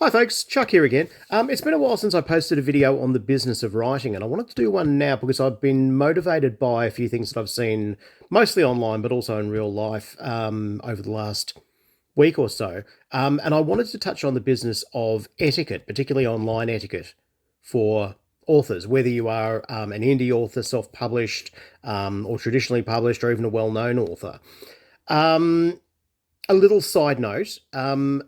Hi folks, Chuck here again. It's been a while since I posted a video on the business of writing, and I wanted to do one now because I've been motivated by a few things that I've seen, mostly online, but also in real life, over the last week or so. And I wanted to touch on the business of etiquette, particularly online etiquette for authors, whether you are an indie author, self-published, or traditionally published, or even a well-known author. Um, a little side note,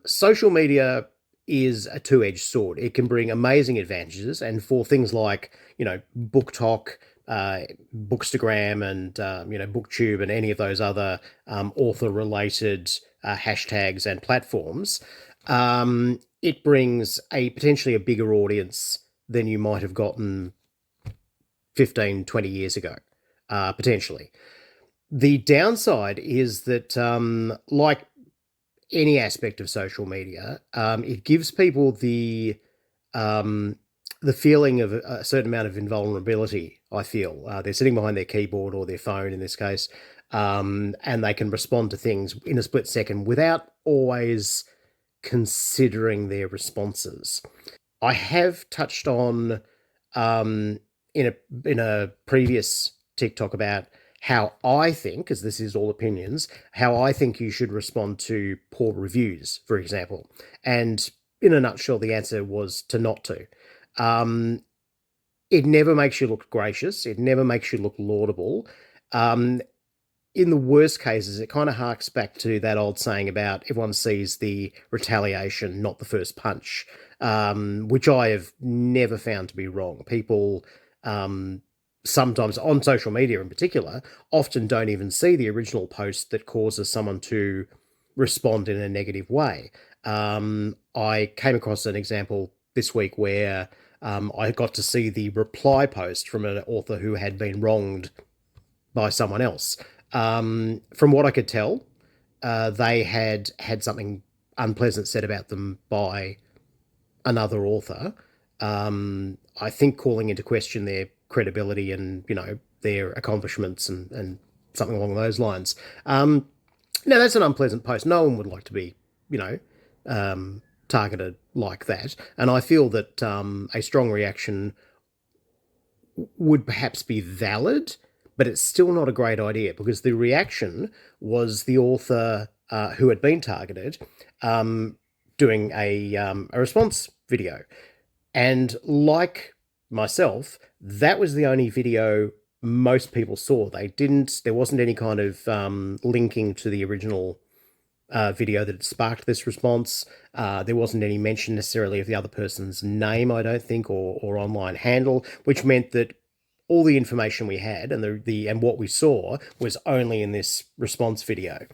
social media is a two-edged sword. It can bring amazing advantages, and for things like, Book Talk, Bookstagram, and Booktube, and any of those other author-related hashtags and platforms, it brings a potentially a bigger audience than you might have gotten 15, 20 years ago, potentially. The downside is that, like any aspect of social media, it gives people um, the feeling of a certain amount of invulnerability. I feel they're sitting behind their keyboard or their phone in this case, and they can respond to things in a split second without always considering their responses. I have touched on um, in a previous TikTok about how I think, because this is all opinions, how I think you should respond to poor reviews, for example. And in a nutshell, the answer was to not to. Um, it never makes you look gracious. It never makes you look laudable. Um, in the worst cases, it kind of harks back to that old saying about everyone sees the retaliation, not the first punch, which I have never found to be wrong. People um, sometimes on social media in particular often don't even see the original post that causes someone to respond in a negative way. I came across an example this week where I got to see the reply post from an author who had been wronged by someone else. From what I could tell, they had something unpleasant said about them by another author. I think calling into question their credibility and their accomplishments and something along those lines. Now that's an unpleasant post. No one would like to be, you know, targeted like that. And I feel that a strong reaction would perhaps be valid, but it's still not a great idea because the reaction was the author who had been targeted um, doing a response video. And like myself, that was the only video most people saw. There wasn't any kind of linking to the original video that sparked this response. There wasn't any mention necessarily of the other person's name, I don't think, or online handle, which meant that all the information we had and and what we saw was only in this response video.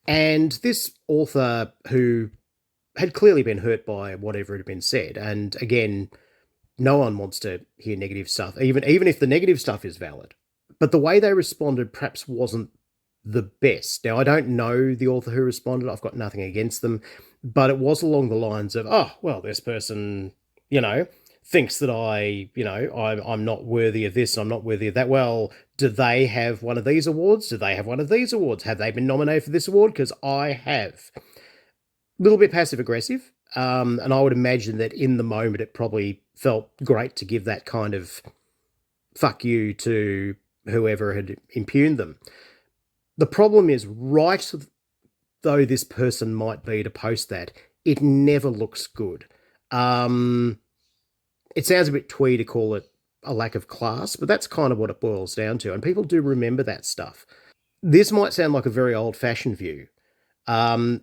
And this author who had clearly been hurt by whatever had been said, and again, no one wants to hear negative stuff, even if the negative stuff is valid. But the way they responded perhaps wasn't the best. Now, I don't know the author who responded. I've got nothing against them, but it was along the lines of, oh, well, this person, you know, thinks that I'm not worthy of this, I'm not worthy of that. Well, do they have one of these awards? Do they have one of these awards? Have they been nominated for this award? Because I have. A little bit passive aggressive. And I would imagine that in the moment it probably felt great to give that kind of fuck you to whoever had impugned them. The problem is, right though this person might be to post that, it never looks good. Um, it sounds a bit twee to call it a lack of class, but that's kind of what it boils down to. And people do remember that stuff. This might sound like a very old fashioned view, um,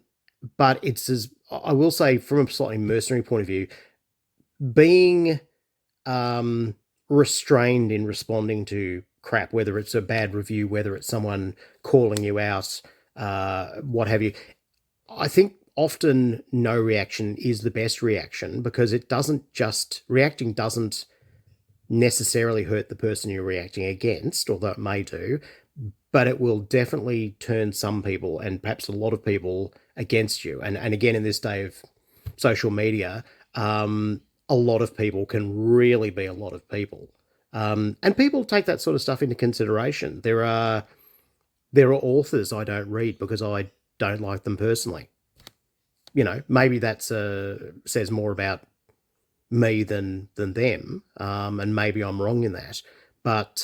but it's as I will say from a slightly mercenary point of view, being um, restrained in responding to crap, whether it's a bad review, whether it's someone calling you out, what have you. I think often no reaction is the best reaction because it doesn't just reacting doesn't necessarily hurt the person you're reacting against, although it may do, but it will definitely turn some people and perhaps a lot of people against you. And again, in this day of social media, a lot of people can really be a lot of people. And people take that sort of stuff into consideration. There are authors I don't read because I don't like them personally. maybe that's says more about me than them, and maybe I'm wrong in that. But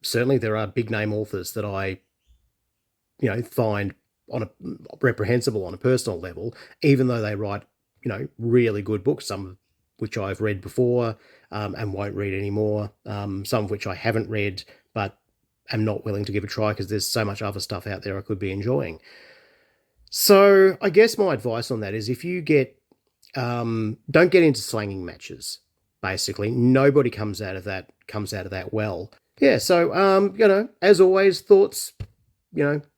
certainly there are big name authors that I find on a reprehensible on a personal level, even though they write really good books, some of which I've read before, and won't read anymore, some of which I haven't read but am not willing to give a try because there's so much other stuff out there I could be enjoying. So I guess my advice on that is if you don't get into slanging matches. Basically, nobody comes out of that well. Yeah. So as always, thoughts,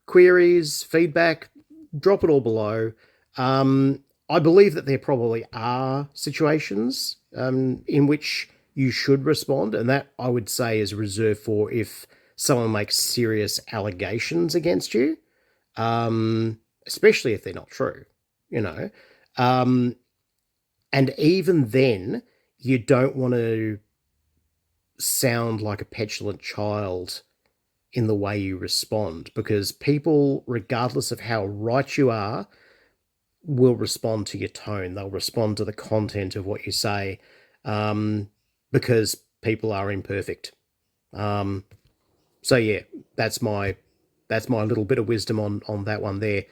queries, feedback, drop it all below. I believe that there probably are situations in which you should respond, and that I would say is reserved for if someone makes serious allegations against you, especially if they're not true, you know. Um, and even then, you don't want to sound like a petulant child in the way you respond because people, regardless of how right you are, will respond to your tone. They'll respond to the content of what you say, um, because people are imperfect. Um, so yeah, that's my little bit of wisdom on that one there.